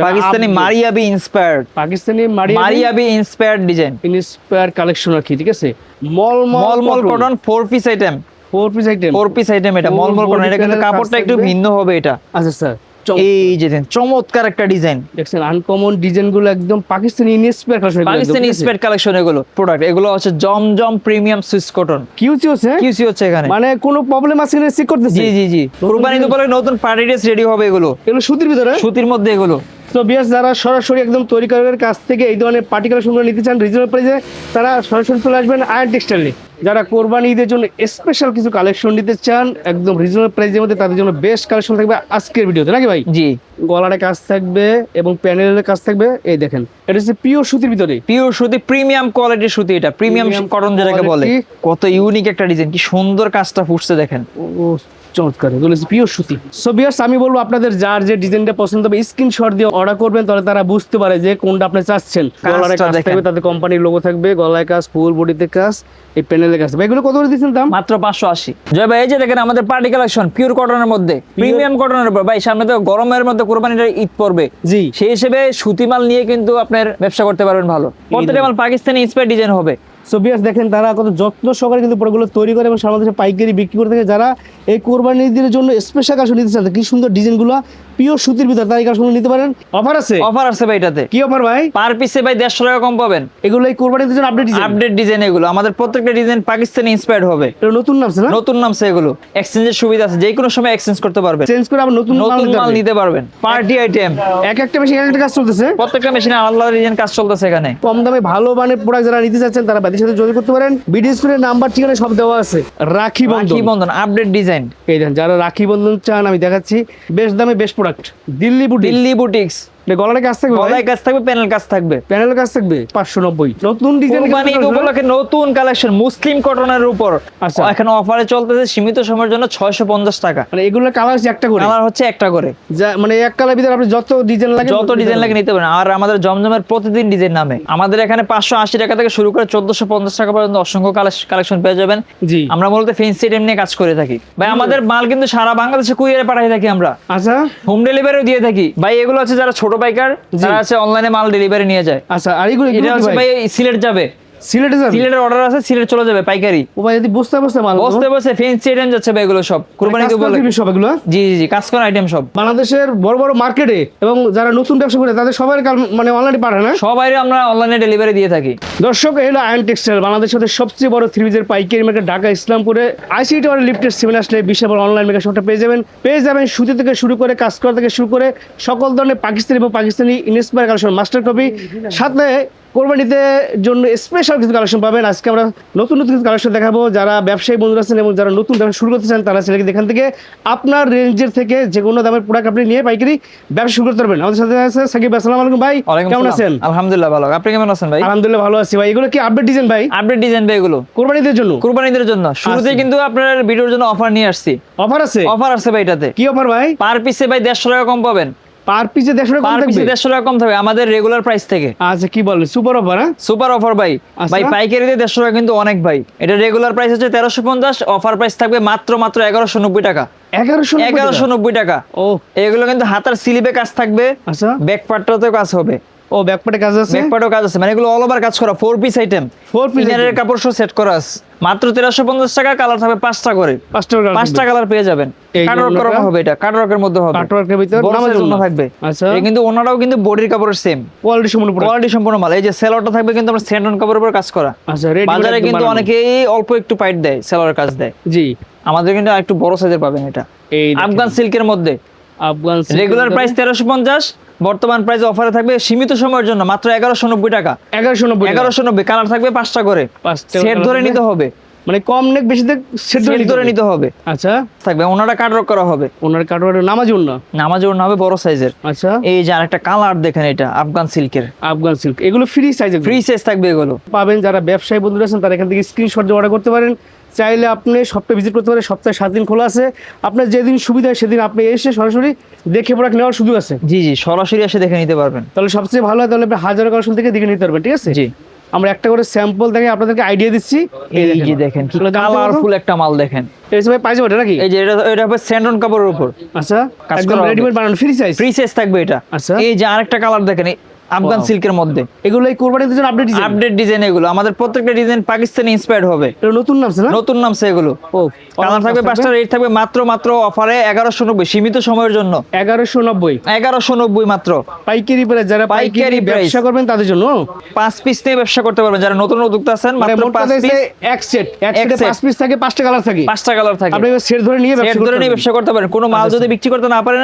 Pakistani Maria B inspired, Pakistani Maria B inspired design, inspire collection আর কি, ঠিক আছে। Mulmul cotton 4 piece item, 4 piece item, 4 piece item. এটা মলমল কটন, এটা কিন্তু কাপড়টা একটু ভিন্ন হবে এটা। আচ্ছা স্যার, এই যে দেন চমৎকার একটা ডিজাইন দেখছেন, আনকমন ডিজাইন গুলো একদম Pakistani inspire collection, Pakistani inspired collection. এগুলো প্রোডাক্ট, এগুলো হচ্ছে জমজম প্রিমিয়াম সুইস কটন। কিউসি হচ্ছে, কিউসি হচ্ছে এখানে, মানে কোনো প্রবলেম আছে কিনা চেক করতেছি। জি জি জি, কুরবানি উপলক্ষে নতুন পার্টি ড্রেস রেডি হবে এগুলো। এগুলো সুতির ভিতরে, সুতির মধ্যে এগুলো। তো বিয়াস যারা সরাসরি একদম তৈরিকারকের কাছ থেকে এই ধরনের পার্টি কালেকশনগুলো নিতে চান রিজনেবল প্রাইসে, তারা সরাসরি চলে আসবেন আয়ন টেক্সটাইলে। যারা কোরবানি ঈদের জন্য স্পেশাল কিছু কালেকশন নিতে চান একদম রিজনেবল প্রাইসের মধ্যে, তাদের জন্য বেস্ট কালেকশন থাকবে আজকের ভিডিওতে, নাকি ভাই? জি, গলারে কাজ থাকবে এবং প্যানেলের কাজ থাকবে। এই দেখেন, এটা হচ্ছে পিওর সুতির ভিতরে, পিওর সুতি, প্রিমিয়াম কোয়ালিটির সুতি। এটা প্রিমিয়াম কটন যেটাকে বলে। কত ইউনিক একটা ডিজাইন, কি সুন্দর কাজটা ফুটছে দেখেন। ও চমৎকার, এগুলো হচ্ছে পিওর সুতি। সো ভিউয়ার্স, আমি বলবো আপনাদের যার যে ডিজাইনটা পছন্দ হবে স্ক্রিনশট দিয়ে অর্ডার করবেন, তাহলে তারা বুঝতে পারে যে কোনটা আপনি চাচ্ছেন। গলারে কাজ থাকবে, তাদের কোম্পানির লোগো থাকবে, গলায় কাজ, ফুল বডিতে কাজ, এই প্যানেলের কাজ। ভাই এগুলো কত করে দিচ্ছেন দাম? মাত্র 580। জয় ভাই, এই যে দেখেন আমাদের পার্টি কালেকশন পিওর কটনের মধ্যে, প্রিমিয়াম কটনের উপর। ভাই সামনে তো গরমের মধ্যে কোরবানির ঈদ পড়বে, জি, সেই হিসেবে সুতি মাল নিয়ে কিন্তু আপনার ব্যবসা করতে পারবেন ভালো। প্রত্যেকটা মাল পাকিস্তানি ইন্সপায়ার্ড ডিজাইন হবে। সো ভিউয়ার্স দেখেন, তারা কত যত্ন সহকারে কিন্তু প্রোডাক্টগুলো তৈরি করে এবং সারা দেশে পাইকারি বিক্রি করে থাকে। যারা এই কোরবানি ঈদের জন্য স্পেশাল কালেকশন নিতে চান, কি সুন্দর ডিজাইনগুলো পিওর সুতির ভিতরে, তার এই কালেকশন নিতে পারেন। অফার আছে, অফার আছে ভাই এটাতে। কি অফার ভাই? পার পিসে ভাই 150 টাকা কম পাবেন। এগুলো এই কোরবানি ঈদের জন্য আপডেট ডিজাইন এগুলো। আমাদের প্রত্যেকটা ডিজাইন পাকিস্তানি ইন্সপায়ার্ড হবে। এটা নতুন নামছে না? নতুন নামছে এগুলো। এক্সচেঞ্জের সুবিধা আছে, যে কোনো সময় এক্সচেঞ্জ করতে পারবেন, চেঞ্জ করে আবার নতুন মাল নিতে পারবেন। পার্টি আইটেম এক একটা মেশিন এক একটা কাজ চলতেছে, প্রত্যেকটা মেশিনে আলাদা ডিজাইন কাজ চলতেছে এখানে। কম দামে ভালো মানের প্রোডাক্ট যারা নিতে চাচ্ছেন, তারা বাড়ির সাথে যোগাযোগ করতে পারেন। ভিডিও স্ক্রিনে নাম্বার, ঠিকানা সব দেওয়া আছে। Rakhi Bandhan update design. এই দেখেন, যারা রাখি বন্ধন চান আমি দেখাচ্ছি, বেশ দামে বেশ প্রোডাক্ট। দিল্লি বুটিক্স। গলার কাজ থাকবে, গলায় কাজ থাকবে, প্যানেল কাজ থাকবে, প্যানেলের কাজ থাকবে 590। নতুন ডিজাইন, কুরবানি উপলক্ষে নতুন কালেকশন মুসলিম কটনের উপর। আচ্ছা, এখন অফারে চলতেছে সীমিত সময়ের জন্য 650 টাকা। মানে এগুলোর কালার একটা করে, কালার হচ্ছে একটা করে, মানে এক কালার ভিতরে আপনি যত ডিজাইন লাগে নিতে পারেন। আর আমাদের জমজমের প্রতিদিন ডিজাইন নামে আমাদের এখানে 580 টাকা থেকে শুরু করে 1450 টাকা পর্যন্ত অসংখ্য কালেকশন পেয়ে যাবেন। জি, আমরা মূলত ফেন্সি আইটেম নিয়ে কাজ করে থাকি ভাই। আমাদের মাল কিন্তু সারা বাংলাদেশে কুরিয়ারে পাঠিয়ে থাকি আমরা। আচ্ছা, হোম ডেলিভারিও দিয়ে থাকি ভাই। এগুলো হচ্ছে যারা ছোট পাইকার, যারা আছে অনলাইনে মাল ডেলিভারি নিয়ে যায়। আচ্ছা, আর এগুলো এটা হচ্ছে ভাই সিলেট যাবে, সিলেটের অর্ডার আছে, সিলেট চলে যাবে পাইকারি। ও ভাই, যদি বসতে মাল বসতে ফেন্সি আইটেম যাচ্ছে ভাই। এগুলো সব কুরবানিকে বলে সব এগুলো, জি জি জি, কাজ করা আইটেম সব বাংলাদেশের বড় বড় মার্কেটে এবং যারা নতুন ব্যবসা করে তাদের সবাই মানে অনলাইনে পাঠায় না, সবাই আমরা অনলাইনে ডেলিভারি দিয়ে থাকি। দর্শক, এই হলো আয়ন টেক্সটাইল, বাংলাদেশের সবচেয়ে বড় থ্রি পিসের পাইকারি মার্কেট, ঢাকা ইসলামপুরে আইসি টাওয়ার লিফটের 7 আসলে বিশাল বড় অনলাইন মেগা শপটা পেয়ে যাবেন সুতি থেকে শুরু করে কাজ করা থেকে শুরু করে সকল ধরনের পাকিস্তানি এবং Pakistani inspire collection, master copy, সাথে কোরবানিতে জন্য স্পেশাল কিছু কালেকশন পাবেন। আজকে আমরা নতুন কিছু কালেকশন দেখাবো। যারা ব্যবসায়ী বন্ধুরা আছেন এবং যারা নতুন ব্যবসা শুরু করতে চান, তারা সেখানে এখান থেকে আপনার রেঞ্জের থেকে যে কোনো দামের প্রোডাক্ট আপনি নিয়ে পাইকারি ব্যবসা শুরু করতে পারবেন। আমাদের সাথে আছে সাকিব। আসসালামু আলাইকুম ভাই, কেমন আছেন? আলহামদুলিল্লাহ ভালো, আপনি কেমন আছেন ভাই? আলহামদুলিল্লাহ ভালো আছি ভাই। এগুলো কি আপডেট ডিজাইন ভাই? আপডেট ডিজাইন ভাই এগুলো কোরবানিদের জন্য শুরুতে কিন্তু আপনার ভিডিওর জন্য অফার নিয়ে আসছি। অফার আছে ভাই এটাতে। কি অফার ভাই? পার পিসে ভাই 150 টাকা কম পাবেন। পার পিসে 150 টাকা কম থাকবে আমাদের রেগুলার প্রাইস থেকে। আচ্ছা, কি বলেন, সুপার অফার? সুপার অফার ভাই। ভাই পাইকারিতে 150 টাকা কিন্তু অনেক ভাই। এটা রেগুলার প্রাইস হচ্ছে 1350, অফার প্রাইস থাকবে মাত্র 1190 টাকা। 1190 টাকা। ও, এগুলো কিন্তু হাতার স্লিপে কাজ থাকবে। আচ্ছা, ব্যাক পার্টটাতেও কাজ হবে। ও, ব্যাকপার্টে কাজ আছে, ব্যাকপার্টেও কাজ আছে, মানে এগুলো অল ওভার কাজ করা 4 পিস আইটেম। 4 পিস ইনারের কাপড় সহ সেট করা আছে। মাত্র 1350 টাকা। কালার থাকবে 5টা করে, 5টা কালার পেয়ে যাবেন। কাটওয়ার্ক করা হবে, এটা কাটওয়ার্কের মধ্যে হবে, কাটওয়ার্কের ভিতর নামাজের জন্য থাকবে। আচ্ছা, এই কিন্তু ওনারাও কিন্তু বডির কাপড়ের সেম কোয়ালিটি সম্পূর্ণ মাল। এই যে সেলরটা থাকবে কিন্তু আমরা সেন্টন কাপড়ের উপর কাজ করা। আচ্ছা, বাজারে কিন্তু অনেকেই অল্প একটু পাইট দেয়, সেলরের কাজ দেয়। জি, আমাদের কিন্তু একটু বড় সাইজের পাবেন। এটা এই আফগান সিল্কের মধ্যে, আফগান রেগুলার প্রাইস 1350, বর্তমান প্রাইস অফারে থাকবে সীমিত সময়ের জন্য মাত্র 1190 টাকা। 1190। কালার থাকবে 5টা করে, সেট ধরে নিতে হবে, মানে কম নেক বেশি দেখ সেট ধরে নিতে হবে। আচ্ছা, থাকবে ওনাটা কাটওয়ার্ক করা হবে। ওনার কাটওয়ার্ক নামাজি ওন্না হবে বড় সাইজের। আচ্ছা, এই যে আরেকটা কালার দেখেন, এটা আফগান সিল্ক। এগুলো ফ্রি সাইজ থাকবে। এগুলো পাবেন। যারা ব্যবসায়ী বন্ধুরা আছেন তারা এখান থেকে স্ক্রিনশট দিয়ে অর্ডার করতে পারেন। চাইলে আপনি শপটা ভিজিট করতে পারেন। সপ্তাহে 7 দিন খোলা আছে। আপনার যেদিন সুবিধা হয় সেদিন আপনি এসে সরাসরি দেখে প্রোডাক্ট নেওয়ার সুযোগ আছে। জি জি, সরাসরি এসে দেখে নিতে পারবেন। তাহলে সবচেয়ে ভালো হয়, তাহলে আপনি হাজার কালেকশন থেকে দেখে নিতে পারবেন। ঠিক আছে, জি। আমরা একটা করে স্যাম্পল দেখে আপনাদেরকে আইডিয়া দিচ্ছি। এই যে দেখেন কি কালারফুল একটা মাল দেখেন। এই সবাই পাইজামা এটা নাকি? এই যে এটা হবে স্যান্ডন কাপড়ের উপর। আচ্ছা, কাজ একদম করা হবে। রেডিমেড বানানো, ফ্রি সাইজ। ফ্রি সাইজ থাকবে এটা। আচ্ছা। এই যে আরেকটা কালার দেখেন, এই আফগান Wow. সিল্কের মধ্যে। এগুলো এই কোরবানির জন্য আপডেট ডিজাইন। আপডেট ডিজাইন এগুলো, আমাদের প্রত্যেকটা ডিজাইন পাকিস্তানি ইন্সপায়ার্ড হবে। এটা নতুন নামছে না? নতুন নামছে এগুলো। ও, কালার থাকবে 5টা, রেট থাকবে মাত্র অফারে 1190, সীমিত সময়ের জন্য 1190 1190 মাত্র। পাইকারি প্রাইস, যারা পাইকারি পাইকারি price। ব্যবসা করবেন তাদের জন্য 5 পিস নিয়ে ব্যবসা করতে পারবেন, যারা নতুন উদ্যোক্তা আছেন। মানে মাত্র মোট 5 কথা পিস, হচ্ছে এক সেট, এক সেটে set। 5 পিস থাকে, 5টা কালার থাকে। 5টা কালার থাকে। আপনি সেট ধরে নিয়ে সেট ব্যবসা ধরে করতে নিয়ে পারবেন। ব্যবসা করতে পারেন। কোনো মাল যদি বিক্রি করতে না পারেন,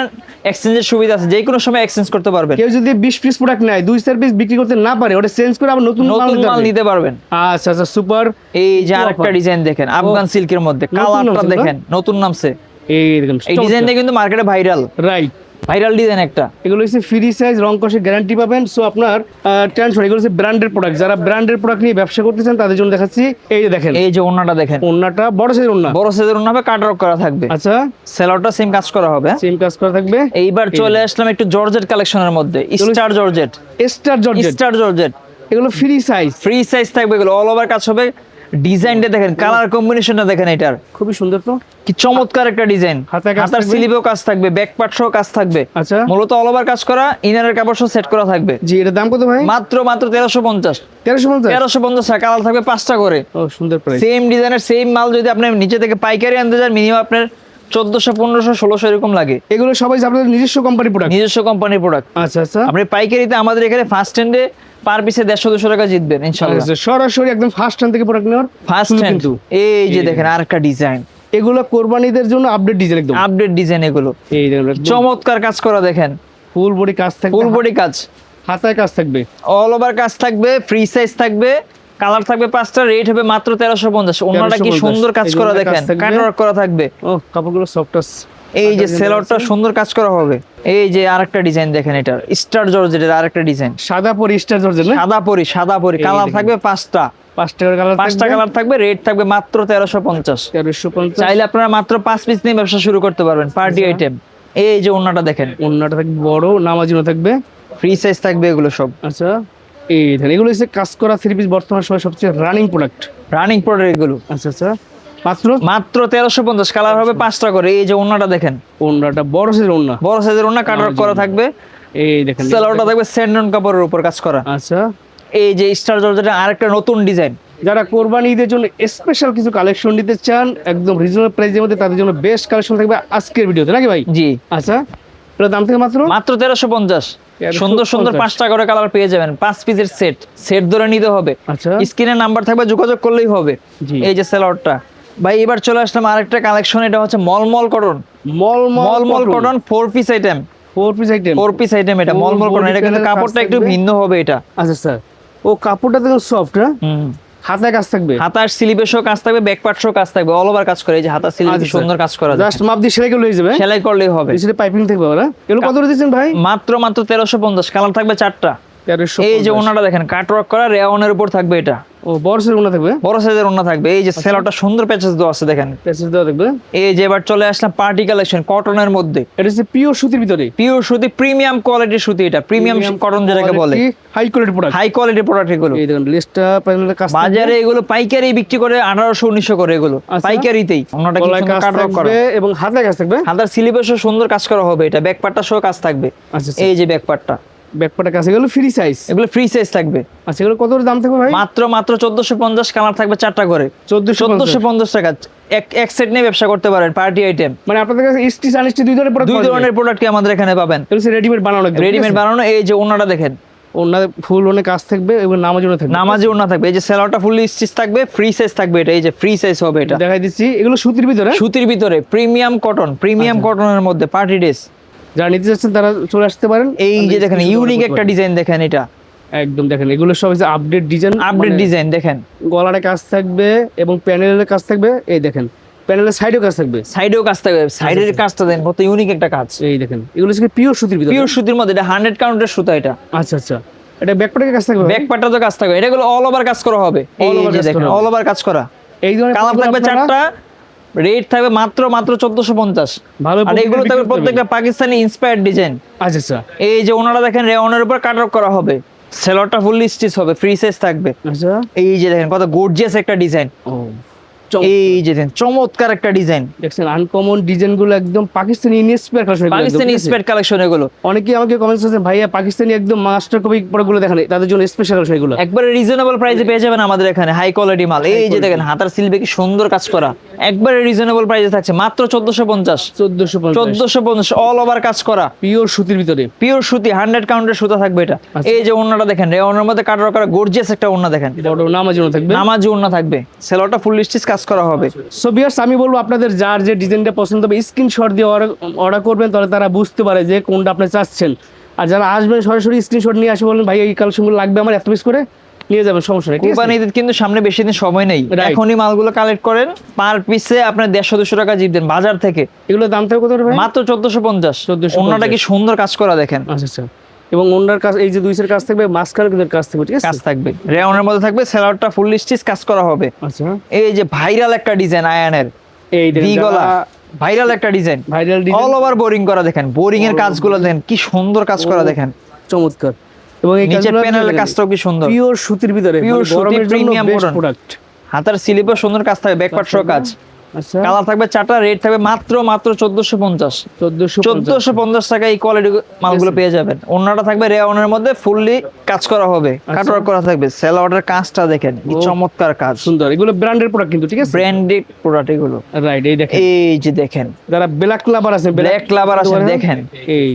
এক্সচেঞ্জের সুবিধা আছে, যে কোনো সময় এক্সচেঞ্জ করতে পারবেন। কেউ যদি 20 পিস প্রোডাক্ট নেয়, 2-4 পিস বিক্রি করতে না পারে, ওটা চেঞ্জ করে আবার নতুন নতুন মাল নিতে নিতে পারবেন। আচ্ছা আচ্ছা, সুপার। এই যে কি আরেকটা offer? ডিজাইন দেখেন, আফগান সিল্কের মধ্যে। নতুন কালারটা নামছে না? দেখেন, নতুন নামছে। এই দেখুন, এই ডিজাইনটা কিন্তু মার্কেটে ভাইরাল ডিজাইন একটা। এগুলো হচ্ছে ফ্রি সাইজ, রং কষে গ্যারান্টি পাবেন। সো আপনার ট্রান্সফার, এগুলো হচ্ছে ব্র্যান্ডের প্রোডাক্ট। যারা ব্র্যান্ডের প্রোডাক্ট নিয়ে ব্যবসা করতে চান তাদের জন্য দেখাচ্ছি। এই যে দেখেন, এই যে ওন্নাটা দেখেন, ওন্নাটা বড় সাইজের ওন্না। বড় সাইজের ওন্না হবে, কাট ওয়ার্ক করা থাকবে। আচ্ছা, সেলরটা সেম কাজ করা হবে। সেম কাজ করা থাকবে। এইবার চলে আসলাম একটু জর্জেট কালেকশনের মধ্যে। Star georgette, star georgette, star georgette. এগুলো ফ্রি সাইজ, ফ্রি সাইজ থাকবে এগুলো, অল ওভার কাজ হবে। ডিজাইনটা দেখেন, কালার কম্বিনেশনটা দেখেন, এটার খুবই সুন্দর তো। কি চমৎকার একটা ডিজাইন। হাতায় কাজ হাতার থাকবে। স্লিভেও কাজ থাকবে, ব্যাক পার্ট সহ কাজ থাকবে। আচ্ছা, মূলত অল ওভার কাজ করা, ইনারের কাপড় সহ সেট করা থাকবে। জি, এটার দাম কত ভাই? মাত্র 1350। 1350। 1350 টাকা। কালার থাকবে 5টা করে। ও, সুন্দর প্রাইস। সেম ডিজাইনের সেম মাল যদি আপনি নিচে থেকে পাইকারি আনতে যান, মিনিমাম আপনার 1400, 1500, 1600 এরকম লাগে। এগুলো সবাই আপনাদের নিজস্ব কোম্পানি প্রোডাক্ট? নিজস্ব কোম্পানির প্রোডাক্ট। আচ্ছা আচ্ছা। আপনি পাইকারিতে আমাদের এখানে ফার্স্ট হ্যান্ডে পার পিসে 150-200 টাকা জিতবেন ইনশাআল্লাহ। আচ্ছা, সরাসরি একদম ফার্স্ট হ্যান্ড থেকে প্রোডাক্ট নেওয়ার ফার্স্ট সুযোগ হ্যান্ড। কিন্তু। এই যে দেখেন আরেকটা ডিজাইন, এগুলো কোরবানিদের জন্য আপডেট ডিজাইন একদম। আপডেট ডিজাইন এগুলো। এই দেখুন, চমৎকার কাজ করা দেখেন, ফুল বডি কাজ থাকবে, ফুল বডি কাজ, হাতায় কাজ থাকবে, অল ওভার কাজ থাকবে, ফ্রি সাইজ থাকবে, কালার থাকবে 5টা, রেট হবে মাত্র 1350। ওনাটা কি 1350 সুন্দর কাজ করা এগুলোতে কাজ দেখেন, থাকবে। কাট ওয়ার্ক করা থাকবে। ও, কাপড়গুলো সফট আছে। এই যে সেলরটা সুন্দর কাজ করা হবে। এই যে আরেকটা ডিজাইন দেখেন, এটা স্টার জর্জেটের আরেকটা ডিজাইন। সাদা পরি স্টার জর্জেট না? সাদা পরি এই কালার দেখেন। থাকবে 5টা, 5টা কালার 5টা কালার থাকবে, রেট থাকবে মাত্র 1350। 1350। চাইলে আপনারা মাত্র 5 পিস নিয়ে ব্যবসা শুরু করতে পারবেন, পার্টি আইটেম। এই যে ওন্নাটা দেখেন, ওন্নাটা থাকবে বড়, নামাজিনো থাকবে। ফ্রি সাইজ থাকবে এগুলো সব। আচ্ছা, এই দেখেন, এগুলো হচ্ছে কাজ করা থ্রি পিস, বর্তমান সময় সবচেয়ে রানিং প্রোডাক্ট। রানিং প্রোডাক্ট এগুলো। আচ্ছা আচ্ছা, মাত্র মাত্র 1350। কালার হবে 5টা করে। এই যে ওন্নাটা দেখেন, ওন্নাটা বড় সাইজের ওন্না। বড় সাইজের ওন্না, কাট ওয়ার্ক করা থাকবে। এই দেখেন, সেলরটা থাকবে স্যান্ডন কাপড়ের উপর কাজ করা। আচ্ছা, এই যে স্টার জর্জেটের আরেকটা নতুন ডিজাইন। যারা কোরবানি ঈদের জন্য স্পেশাল কিছু কালেকশন নিতে চান একদম রিজনেবল প্রাইসের মধ্যে, তাদের জন্য বেস্ট কালেকশন থাকবে আজকের ভিডিওতে, নাকি ভাই? জি, আচ্ছা, এটার দাম থেকে মাত্র মাত্র 1350। 1350 সুন্দর সুন্দর 5টা করে কালার পেয়ে যাবেন। 5 পিসের সেট ধরে নিতে হবে। আচ্ছা, স্ক্রিনে নাম্বার থাকবে, যোগাযোগ করলেই হবে। জি। এই যে সেলরটা ভাই, এবার চলে আসলাম আরেকটা কালেকশন। এটা হচ্ছে mulmul cotton. Mulmul mulmul cotton 4 piece item. 4 piece item. 4 piece item এটা Full মলমল কটন। body এটা কিন্তু panel কাজ কাপড়টা একটু থাকবে। ভিন্ন হবে এটা। আচ্ছা স্যার, ও কাপড়টা দেখুন সফট, হ্যাঁ? হুম। হাতায় কাজ থাকবে, হাতার স্লিভের কাজ থাকবে, ব্যাক পার্ট কাজ থাকবে, অল ওভার কাজ করে। এই যে হাতার স্লিভে আচ্ছা, সুন্দর কাজ করা যায়, জাস্ট মাপ দিয়ে সেলাই করলে হয়ে যাবে। সেলাই করলেই হবে। পিছনে পাইপিং থাকবে, ওরা এগুলো কত করে দিচ্ছেন ভাই? মাত্র 1350। কালার থাকবে 4টা। 1350। এই যে ওনাটা দেখেন, কাট ওয়ার্ক করা, রেওনের উপর থাকবে এটা। ও, বড় সাইজের ওন্না থাকবে, বড় সাইজের ওন্না থাকবে। এই যে সেলরটা সুন্দর প্যাচেস দেওয়া আছে দেখেন। প্যাচেস দেওয়া থাকবে। এই যে এবার চলে আসলাম পার্টি কালেকশন কটনের মধ্যে। এটা হচ্ছে পিওর সুতির ভিতরে, পিওর সুতি, প্রিমিয়াম কোয়ালিটির সুতি। এটা প্রিমিয়াম কটন যেটাকে বলে, হাই কোয়ালিটি প্রোডাক্ট। হাই কোয়ালিটির প্রোডাক্ট এগুলো। এই দেখুন, লিস্টটা প্যানেলের কাজ থাকবে। বাজারে এগুলো পাইকারি বিক্রি করে 1800-1900 করে এগুলো, আচ্ছা। পাইকারিতেই। ওনাটা কি গলায় সুন্দর কাজ কাট ওয়ার্ক করা, থাকবে এবং হাতায় কাজ থাকবে। হাতার স্লিভের সুন্দর কাজ করা হবে। এটা ব্যাক পার্টটা সহ কাজ থাকবে। আচ্ছা, এই যে ব্যাক পার্টটা, ব্যাকপার্টের কাছে এগুলো ফ্রি সাইজ। এগুলো ফ্রি সাইজ থাকবে। আচ্ছা, এগুলো কত করে দাম থাকবে ভাই? মাত্র 1450। কালার থাকবে 4টা করে, 1450 টাকা। এক সেট নিয়ে ব্যবসা করতে পারেন, পার্টি আইটেম। মানে আপনাদের কাছে স্টিচ আনস্টিচ দুই ধরনের প্রোডাক্ট, দুই ধরনের প্রোডাক্টই আমাদের এখানে পাবেন। এগুলো রেডিমেড বানানো, একদম রেডিমেড বানানো। এই যে ওনাটা দেখেন, ওনাদের ফুল অনেক কাজ থাকবে এবং নামাজ ওনা থাকবে, নামাজি ওনা থাকবে। এই যে সেলরটা ফুললি স্টিচ থাকবে, ফ্রি সাইজ থাকবে এটা। এই যে ফ্রি সাইজ হবে এটা। দেখাই দিচ্ছি, এগুলো সুতির ভিতরে, সুতির ভিতরে প্রিমিয়াম কটন, প্রিমিয়াম কটনের মধ্যে পার্টি ড্রেস। যারা নিতে চাচ্ছেন তারা চলে আসতে পারেন। এই যে দেখেন, ইউনিক একটা ডিজাইন দেখেন এটা। একদম দেখেন, এগুলো সব হচ্ছে আপডেট ডিজাইন, আপডেট ডিজাইন দেখেন। গলারে কাজ থাকবে এবং প্যানেলের কাজ থাকবে। এই দেখেন, প্যানেলের সাইডেও কাজ থাকবে, সাইডেও কাজ থাকবে। সাইডের কাজটা দেন, কত ইউনিক একটা কাজ। এই দেখেন, এগুলো হচ্ছে পিওর সুতির ভিতরে, পিওর সুতির মধ্যে। এটা 100 কাউন্টের সুতা এটা। আচ্ছা আচ্ছা, এটা ব্যাকপার্টের কাজ থাকবে, ব্যাক পার্টটা তো কাজ থাকবে। এটাগুলো অল ওভার কাজ করা হবে। এই over যে কাজ দেখেন, করা হবে। অল ওভার কাজ করা। এই ধরনের কালার থাকবে 4টা, রেট থাকবে মাত্র 1450। ভালো আর এগুলো থাকবে প্রত্যেকটা পাকিস্তানি ইন্সপায়ার্ড ডিজাইন। আচ্ছা আচ্ছা, এই যে ওনারা দেখেন, রেওনের উপর কাট ওয়ার্ক করা হবে। সেলরটা ফুললি স্টিচ হবে, ফ্রি সাইজ থাকবে। আচ্ছা, এই যে দেখেন কত গর্জিয়াস একটা ডিজাইন, ও এই যে দেখেন চমৎকার একটা ডিজাইন, দেখছেন আনকমন ডিজাইন গুলো একদম পাকিস্তানি ইন্সপায়ার কালেকশন। পাকিস্তানি স্পেড কালেকশন এগুলো। অনেকেই আমাকে কমেন্টস করেছেন ভাইয়া পাকিস্তানি একদম মাস্টার কপি প্রোডাক্টগুলো দেখেন, তাদের জন্য স্পেশাল কালেকশন এগুলো। একবারে রিজনেবল প্রাইসে পেয়ে যাবেন আমাদের এখানে হাই কোয়ালিটি মাল। এই যে দেখেন হাতার সিলবে কি সুন্দর কাজ করা, একবারে রিজনেবল প্রাইসে থাকছে মাত্র 1450। 1450 অল ওভার কাজ করা, পিওর সুতির ভিতরে, পিওর সুতি 100 কাউন্টের সুতা থাকবে এটা। এই যে ওন্নাটা দেখেন, রেওনের মধ্যে কাটার করা গর্জিয়াস একটা ওন্না দেখেন, বড় নামাজ জন্য থাকবে, নামাজি ওন্না থাকবে, সেলরটা ফুল স্টিচ কাজ করা হবে। সো ভিউয়ার্স আমি বলবো আপনাদের যার যে ডিজাইনটা পছন্দ হবে স্ক্রিনশট দিয়ে অর্ডার করবেন, তাহলে তারা বুঝতে পারে যে কোনটা আপনি চাচ্ছেন। আর যারা আসবেন সরাসরি স্ক্রিনশট নিয়ে আসে বলবেন ভাই এই কালেকশনগুলো লাগবে আমার, এত পিস করে নিয়ে যাবেন, সমস্যা নেই। কুরবানি ঈদ কিন্তু সামনে বেশি দিন সময় নেই, Right. এখনই মালগুলো কালেক্ট করেন। পার পিসে আপনার 150-200 টাকা জিপ দেন বাজার থেকে, এগুলোর দাম থাকবে কত ভাই? মাত্র 1450। 1450 ওন্নাটা কি সুন্দর কাজ করা দেখেন, আচ্ছা আচ্ছা, এবং ওনার কাজ এই যে দুইসের কাজ থাকবে, মাঝখানে কিন্তু কাজ থাকবে, ঠিক কাজ আছে? থাকবে রেওনের মধ্যে থাকবে, সেলরটা ফুল স্টিচ কাজ করা হবে। আচ্ছা, এই যে ভাইরাল একটা ডিজাইন আয়ানের এই ভি গলা, ভাইরাল একটা design, viral all design over boring করা দেখেন, বোরিং এর কাজগুলো দেখেন কি সুন্দর কাজ করা দেখেন, চমৎকার। এবং এই নিচে প্যানেলের কাজটাও কি সুন্দর, পিওর সুতির ভিতরে, Pure সুতি, গরমের জন্য premium বেস্ট cotton। প্রোডাক্ট। হাতার স্লিপে সুন্দর কাজ থাকবে, ব্যাকপার্ট সহ কাজ, আচ্ছা, কালার থাকবে 4টা, রেট থাকবে মাত্র 1450। 1450 টাকা এই কোয়ালিটি মালগুলো পেয়ে যাবেন। ওন্নাটা থাকবে রেওনের মধ্যে ফুললি কাজ করা হবে, কাটওয়ার্ক করা থাকবে, সেলওয়ার্ডের কাজটা দেখেন কি চমৎকার কাজ, সুন্দর। এগুলো ব্র্যান্ডের প্রোডাক্ট কিন্তু, ঠিক আছে? ব্র্যান্ডেড প্রোডাক্ট এগুলো। রাইট, এই দেখেন, এই যে দেখেন যারা ব্ল্যাক লাভার আছে, ব্ল্যাক লাভার আছে দেখেন, এই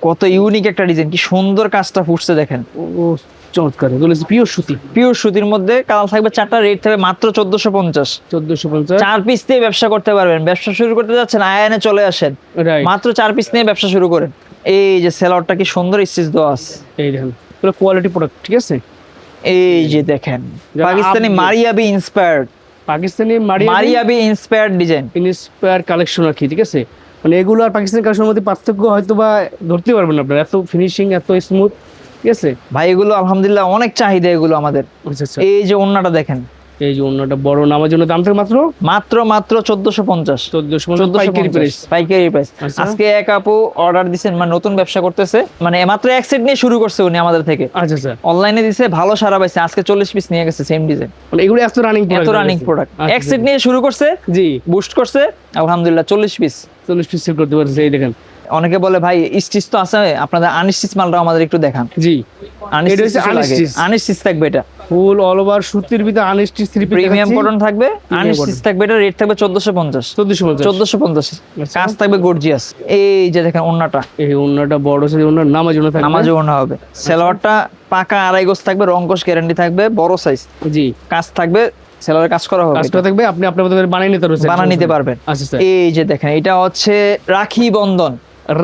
কত ইউনিক একটা ডিজাইন, কি সুন্দর কাজটা ফুটছে দেখেন, ও চমৎকার। এগুলো পিওর সুতি, পিওর সুতির মধ্যে কালার থাকবে 4টা, রেট থাকবে মাত্র 1450। 1450। 4 পিস দিয়ে ব্যবসা করতে পারবেন, ব্যবসা শুরু করতে যাচ্ছেন আয়ানে চলে আসেন, রাইট, মাত্র 4 পিস নিয়ে ব্যবসা শুরু করেন। এই যে সেলরটা কি সুন্দর স্টিচ দেওয়া আছে, এই দেখেন এগুলো কোয়ালিটি প্রোডাক্ট, ঠিক আছে? এই যে দেখেন যারা Pakistani upgrade- Maria B inspired, Pakistani Maria B inspired design. Inspire collection আর কি, ঠিক আছে? মানে এগুলো আর পাকিস্তানি কালেকশনের মধ্যে পার্থক্য হয়তো বা ধরতে পারবেন না আপনারা, এত ফিনিশিং, এত স্মুথ, ঠিক আছে? ভাই এগুলো আলহামদুলিল্লাহ অনেক চাহিদা এগুলো আমাদের। আচ্ছা আচ্ছা, এই যে ওন্নাটা দেখেন, এই যে অন্যটা বড় নামার জন্য দাম থাকে মাত্র মাত্র 1450। 1450 পাইকারি প্রাইস। পাইকারি প্রাইস। আচ্ছা। আজকে এক আপু অর্ডার দিছেন, মানে নতুন ব্যবসা করতেছে, মানে মাত্র এক সেট নিয়ে শুরু করছে উনি আমাদের থেকে, আচ্ছা আচ্ছা, অনলাইনে দিছে, ভালো সারা পাইছে, আজকে 40 পিস নিয়ে গেছে সেম ডিজাইন, মানে এগুলো এত রানিং এত রানিং প্রোডাক্ট। এক সেট নিয়ে শুরু করছে, জি, বুস্ট করছে, আলহামদুলিল্লাহ 40 পিস। 40 পিস সেল করতে পারছে। এই দেখেন, অনেকে বলে ভাই স্টিচ তো আছে, আপনাদের আনস্টিচ মালটা আমাদের একটু দেখান। জি, এটা হচ্ছে unstitch। আনস্টিচ থাকবে, এটা ফুল অল ওভার সুতির ভিতরে unstitch three piece, premium cotton থাকবে, আনস্টিচ cotton। থাকবে, এটা রেট থাকবে 1450। 1450। 1450 আচ্ছা। কাজ থাকবে গর্জিয়াস। এই যে দেখেন ওন্নাটা, এই ওন্নাটা বড় সাইজ, ওন্নার নামার জন্য থাকবে, নামাজে ওন্না হবে, সেলোয়ারটা পাকা 2.5 গজ থাকবে, রংকশ গ্যারান্টি থাকবে, বড় সাইজ জি, কাজ থাকবে, সেলোয়ারে কাজ করা হবে, কাজটা থাকবে, আপনি আপনার মতো করে বানিয়ে নিতে পারবেন, বানা নিতে পারবেন। আচ্ছা আচ্ছা, এই যে দেখেন এটা হচ্ছে রাখি বন্ধন,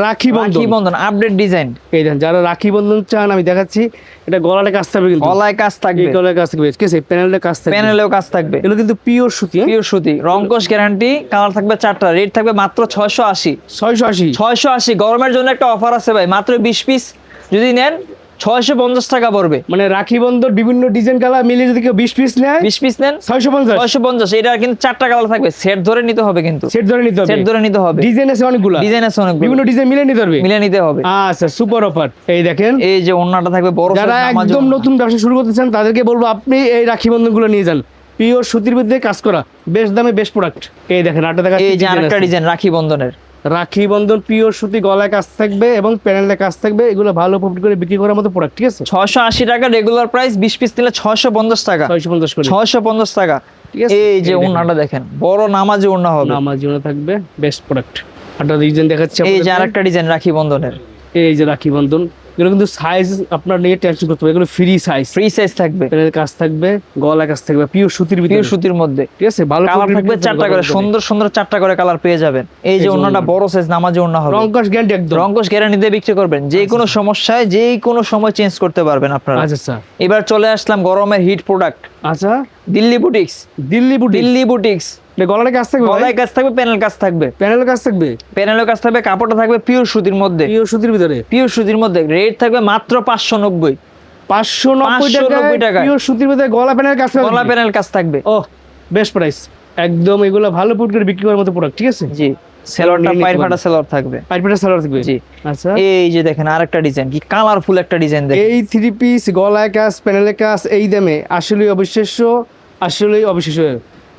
রাখি বন্ধন, রাখি বন্ধন আপডেট ডিজাইন, এই দেখেন যারা রাখি বন্ধন চান আমি দেখাচ্ছি, এটা গলাটা কাজ থাকবে কিন্তু, গলায় কাজ এই থাকবে, গলায় কাজ থাকবে, ঠিক আছে? প্যানেলে কাজ থাকবে, প্যানেলেও কাজ থাকবে, এগুলো কিন্তু পিওর সুতি, হ্যাঁ? পিওর সুতি, রংকশ গ্যারান্টি, কালার থাকবে 4টা, রেট থাকবে মাত্র 680। 680। 680 গরমের জন্য একটা অফার আছে ভাই, মাত্র 20 পিস যদি নেন 650 টাকা পড়বে। মানে রাখি বন্ধন বিভিন্ন ডিজাইন কালার মিলিয়ে যদি কেউ 20 পিস নেয় 20 পিস নেন 650। 650, এটা কিন্তু 4টা কালার থাকবে, সেট ধরে নিতে হবে, কিন্তু সেট ধরে নিতে হবে, সেট ধরে নিতে হবে, ডিজাইন আছে অনেকগুলো, ডিজাইন আছে অনেক, বিভিন্ন ডিজাইন মিলিয়ে নিতে হবে, মিলে নিতে হবে। আচ্ছা, সুপার অফার। এই দেখেন, এই যে ওন্নাটা থাকবে বড় size, যারা নামাজ একদম ওন্না। নতুন ব্যবসা শুরু করতে চান তাদেরকে বলবো আপনি এই রাখি বন্ধনগুলো নিয়ে যান, পিওর সুতির মধ্যে কাজ করা, বেশ দামে বেস্ট প্রোডাক্ট। এই দেখেন আটটা দেখা এই যে আরেকটা ডিজাইন রাখি বন্ধনের, রাখি বন্ধন পিওর সুতি, গলায় কাজ থাকবে এবং প্যানেলে কাজ থাকবে, এগুলো ভালো প্রফিট করে বিক্রি করার মতো প্রোডাক্ট, ঠিক আছে? 680 টাকা রেগুলার প্রাইস, 20 পিস নিলে 650 টাকা, 650 করে, 650 টাকা। ঠিক আছে? এই যে এই দেখেন। ওন্নাটা দেখেন, বড় নামাজি ওন্না হবে। নামার জন্য থাকবে বেস্ট প্রোডাক্ট। একটা ডিজাইন দেখাচ্ছি এই যে আপনাদেরকে। আরেকটা ডিজাইন রাখি বন্ধনের, এই যে রাখি বন্ধন, এগুলো কিন্তু সাইজ আপনার নিয়ে টেনশন করতে হবে, এগুলো ফ্রি সাইজ, ফ্রি সাইজ থাকবে, প্যানেলের কাজ থাকবে, গলায় কাজ থাকবে, পিওর সুতির ভিতরে, পিওর সুতির মধ্যে, ঠিক আছে? ভালো কালার থাকবে 4টা করে, সুন্দর সুন্দর 4টা করে কালার পেয়ে যাবেন। এই যে এই যে ওন্নাটা ওন্না। বড় সাইজ নামাজি ওন্না হবে, রংকশ গ্যারান্টি একদম। রংকশ গ্যারান্টি দিয়ে বিক্রি করবেন, যে কোনো সমস্যায় যে কোনো সময় চেঞ্জ করতে পারবেন আপনারা। আচ্ছা আচ্ছা এবার চলে আসলাম গরমের হিট প্রোডাক্ট, আচ্ছা, দিল্লি বুটিক্স। দিল্লি বুটি, দিল্লি বুটিক্স গলায় কাজ থাকবে, গলায় কাজ থাকবে, প্যানেল কাজ থাকবে, প্যানেলের কাজ থাকবে, প্যানেলের কাজ থাকবে, কাপড়টা থাকবে পিওর সুতির মধ্যে, পিওর সুতির ভিতরে, পিওর সুতির মধ্যে, রেট থাকবে মাত্র 590। 590 টাকা, পিওর সুতির ভিতরে গলা প্যানেলের কাজ থাকবে, গলা প্যানেল কাজ থাকবে। ও বেস্ট প্রাইস একদম, এগুলো ভালো প্রোডাক্ট করে বিক্রি করার মতো প্রোডাক্ট, ঠিক আছে? জি, সেলরটা পাইর ফাটা সেলর থাকবে। পাইপেটা সালোয়ার থাকবে। জি। আচ্ছা, এই যে দেখেন আরেকটা ডিজাইন, কি কালারফুল একটা ডিজাইন দেখেন। এই 3 পিস গলায় কাজ প্যানেলে কাজ এই দামে আসলেই অবিশ্বাস্য, আসলেই অবিশ্বাস্য।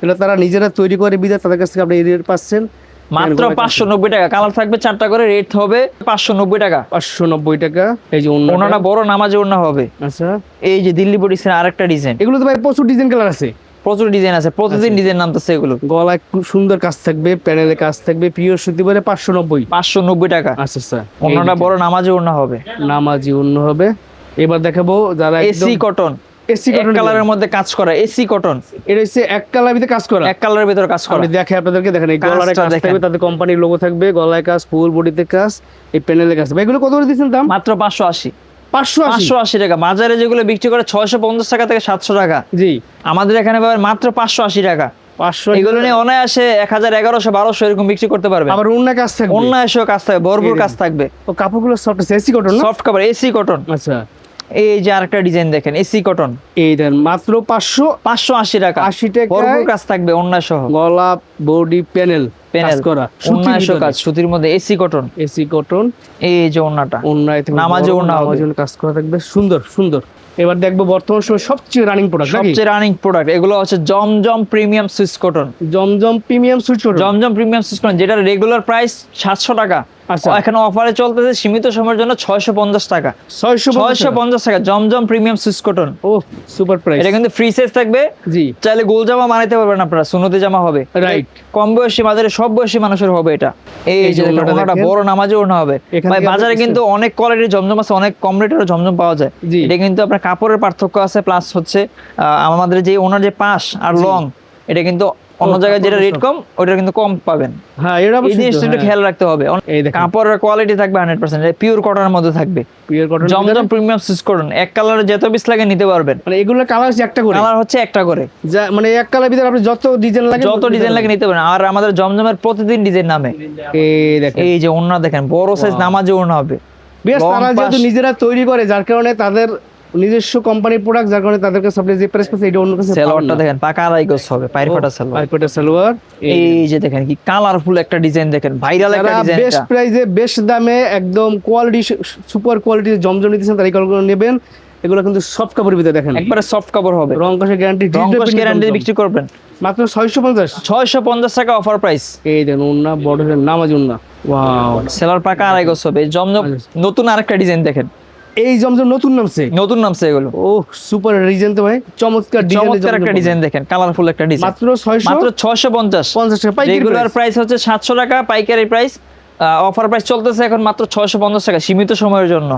এটা তারা নিজেরা তৈরি করে বিধায় তাদের কাছ থেকে আপনি এই রেট পাচ্ছেন মাত্র 590 টাকা। কালার থাকবে 4টা করে, রেট হবে 590 টাকা। 590 টাকা। এই যে ওনাটা বড় নামাজি ওনা হবে। আচ্ছা, এই যে দিল্লি বডিসের আরেকটা ডিজাইন, এগুলো তো ভাই প্রচুর ডিজাইন কালার আছে, প্রচুর ডিজাইন আছে, প্রতিদিন ডিজাইন নামতেছে এগুলো। গলায় খুব সুন্দর কাজ থাকবে, প্যানেলে কাজ থাকবে, পিওর সুতি বলে 590। 590 টাকা। আচ্ছা স্যার, ওনাটা বড় নামাজি ওনা হবে, নামাজি অন্য হবে। এবার দেখাবো যারা এসি কটন, এসি এক কালারের মধ্যে কাজ করা এসি কটন। এটা হচ্ছে এক কালার ভিতরে কাজ করা, এক কালারের ভিতরে কাজ করা। আমি দেখে আপনাদেরকে দেখেন, এই গলায় কাজটা কাজ দেখেন। থাকবে, তাদের কোম্পানির লোগো থাকবে, গলায় কাজ, ফুল বডিতে কাজ, এই প্যানেলে কাজ। ভাই এগুলো কত করে দিচ্ছেন দাম? মাত্র 580। 580। 580 টাকা। বাজারে যেগুলো বিক্রি করে 650 টাকা থেকে 700 টাকা, জি, আমাদের এখানে পাবেন মাত্র 580 টাকা। 500। এগুলো নিয়ে অনায়াসে 1000, 1100, 1200 এরকম বিক্রি করতে পারবে। আবার অন্য কাজ থাকবে, অনায়াসে কাজ থাকবে, ভরপুর কাজ থাকবে। ও কাপড়গুলো সফট আছে, এসি কটন না? Soft cover AC cotton. আচ্ছা, এই যে আরেকটা ডিজাইন দেখেন, এসি কটন, এই দেন মাত্র 580 টাকা। 580 টাকা। ভরপুর কাজ থাকবে অন্যায় সহ। গলা বডি প্যানেল কাজ করা, অন্যায় সহ কাজ, সুতির মধ্যে এসি কটন। AC cotton. এই যে ওন্নাটা, অন্যায় থেকে নামাজে ওড়না হবে। নামাজে কাজ করা থাকবে, সুন্দর সুন্দর। এবার দেখবো বর্তমান সময় সবচেয়ে রানিং প্রোডাক্ট, নাকি? সবচেয়ে রানিং প্রোডাক্ট এগুলো হচ্ছে জমজম প্রিমিয়াম সুইস কটন। জমজম প্রিমিয়াম সুইচ কটন। জমজম প্রিমিয়াম সুইস কটন, যেটার রেগুলার প্রাইস 700 টাকা, আচ্ছা, এখানে অফারে চলতেছে সীমিত সময়ের জন্য 650 টাকা। 650 টাকা জমজম প্রিমিয়াম সুইস কটন। ও সুপার প্রাইস। এটা কিন্তু ফ্রি সাইজ থাকবে, জি, চাইলে গোল জামা বানাইতে পারবেন আপনারা, সুন্নতি জামা হবে। রাইট। কম বয়সী মাঝারি সব বয়সী মানুষের হবে এটা। এই এই যে যে ওড়নাটা ওড়নাটা দেখেন। বড় নামাজে ওড়না হবে। এখান ভাই থেকে বাজারে আপনার কিন্তু অনেক কোয়ালিটির জমজম আছে, অনেক কম রেটেরও জমজম পাওয়া যায়। জি। এটা কিন্তু আপনার কাপড়ের পার্থক্য আছে, প্লাস হচ্ছে আমাদের যে ওনার যে পাশ আর লং, এটা কিন্তু অন্য জায়গায় যেটা রেট কম ওটা কিন্তু কম পাবেন। হ্যাঁ, এটা এই অবশ্যই জিনিসটা একটু খেয়াল রাখতে হবে। এই দেখেন, কাপড়ের কোয়ালিটি থাকবে 100%, পিওর কটনের মধ্যে থাকবে। পিওর কটন জমজম প্রিমিয়াম সুইস কটন, এক কালারে যত পিস লাগে নিতে পারবেন। মানে এগুলোর কালার একটা করে, কালার হচ্ছে একটা করে, যা মানে এক কালার ভিতরে আপনি যত ডিজাইন লাগে যত ডিজাইন লাগে নিতে পারেন। আর আমাদের জমজমের প্রতিদিন ডিজাইন নামে। এই দেখেন, এই যে ওড়না দেখেন, বড় সাইজ নামাজে ওড়না হবে। বেশ, long তারা যেহেতু pass। নিজেরা তৈরি করে, যার কারণে তাদের নিজস্ব কোম্পানির প্রোডাক্ট, যার কারণে তাদের কাছে আপনি যে প্রাইস পাচ্ছেন এটা অন্য কাছে সালোয়ারটা দেখেন, পাকা আড়াই গজ হবে, পায়ের ফাটা সালোয়ার। পাইপেটা সালোয়ার। এই যে দেখেন কি কালারফুল একটা ডিজাইন দেখেন, ভাইরাল একটা যারা ডিজাইন। বেস্ট প্রাইসে বেস্ট দামে একদম কোয়ালিটি সুপার কোয়ালিটির জমজম নিতেছেন, তারা এই কালারগুলো নেবেন। এগুলো কিন্তু সফট কাপড়ের ভিতরে দেখেন, একবারে সফট কাপড় হবে, রং কষে গ্যারান্টি, রংকশ গ্যারান্টি বিক্রি করবেন মাত্র 650। 650 টাকা অফার প্রাইস। এই দেন ওন্না, বড় নামাজ ওন্না, ওয়াও। সেলার পাকা আড়াই গজ হবে। জমজম নতুন আরেকটা ডিজাইন দেখেন, এই জমজম নতুন নামছে, নতুন নামছে এগুলো। ও সুপার ডিজাইন তো ভাই, চমৎকার চমৎকার একটা ডিজাইন দেখেন, কালারফুল একটা ডিজাইন। মাত্র 650 মাত্র 650 টাকা পাইকারি রেগুলার প্রাইস হচ্ছে 700 টাকা, পাইকারি প্রাইস অফার প্রাইস চলতেছে এখন মাত্র 650 টাকা, সীমিত সময়ের জন্য।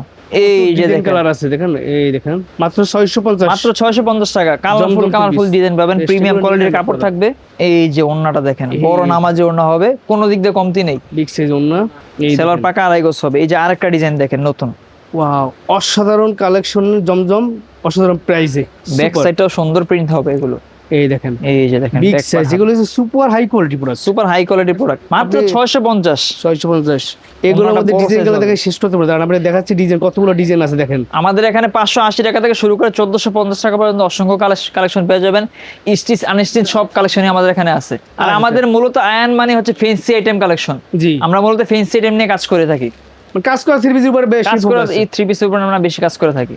এই যে দেখেন কালার আছে, দেখেন এই দেখেন, মাত্র 650। মাত্র 650 টাকা, কালারফুল জমজম কালারফুল piece। ডিজাইন পাবেন, Festival প্রিমিয়াম কোয়ালিটির design কাপড় করা। থাকবে। এই যে ওন্নাটা দেখেন, বড় নামাজে ওন্না হবে, কোনো দিক দিয়ে কমতি নেই। বিগ সাইজ ওন্না, এই সেলার পাকা আড়াই গজ হবে। এই যে আরেকটা ডিজাইন দেখেন নতুন, ওয়াও, অসাধারণ কালেকশন জমজম, অসাধারণ প্রাইসে। ব্যাক সাইডটাও সুন্দর প্রিন্ট হবে এগুলো। এই দেখেন, এই যে দেখেন বিগ সাইজ, যেগুলো super high quality product, super high quality product, মাত্র 650। 650। এগুলোর ওনাটা মধ্যে বড় ডিজাইন গুলো size দেখে শেষ করতে পারবো, আমরা দেখাচ্ছি ডিজাইন, কতগুলো ডিজাইন আছে দেখেন। আমাদের এখানে 580 টাকা থেকে শুরু করে 1450 টাকা পর্যন্ত অসংখ্য কালেকশন পেয়ে যাবেন। স্টিচ আনস্টিচ সব কালেকশনই আমাদের এখানে আছে। আর আচ্ছা। আমাদের মূলত আয়ান মানে হচ্ছে ফেন্সি আইটেম কালেকশন। জি, আমরা মূলত ফেন্সি আইটেম নিয়ে কাজ করে থাকি। কাজ করা থ্রি পিসের উপরে বেশি কাজ করে focus। এই থ্রি পিসের উপর আমরা বেশি কাজ করে থাকি।